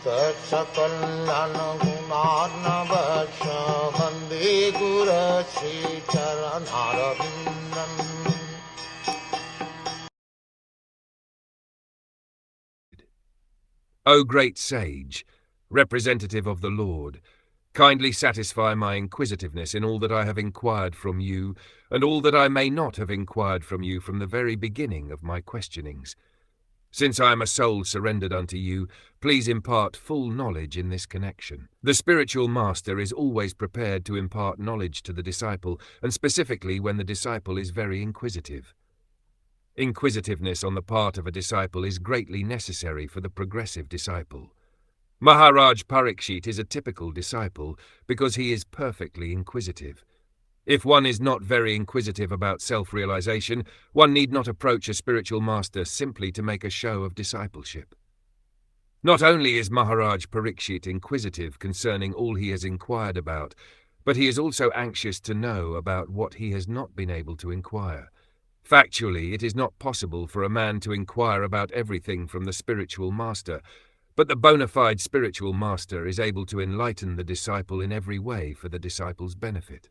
Sakal Gunarnavasha Vande Guru Sri Charanaravindan. O great sage, representative of the Lord, kindly satisfy my inquisitiveness in all that I have inquired from you, and all that I may not have inquired from you from the very beginning of my questionings. Since I am a soul surrendered unto you, please impart full knowledge in this connection. The spiritual master is always prepared to impart knowledge to the disciple, and specifically when the disciple is very inquisitive. Inquisitiveness on the part of a disciple is greatly necessary for the progressive disciple. Maharaj Parikshit is a typical disciple because he is perfectly inquisitive. If one is not very inquisitive about self-realization, one need not approach a spiritual master simply to make a show of discipleship. Not only is Maharaj Parikshit inquisitive concerning all he has inquired about, but he is also anxious to know about what he has not been able to inquire. Factually, it is not possible for a man to inquire about everything from the spiritual master, but the bona fide spiritual master is able to enlighten the disciple in every way for the disciple's benefit.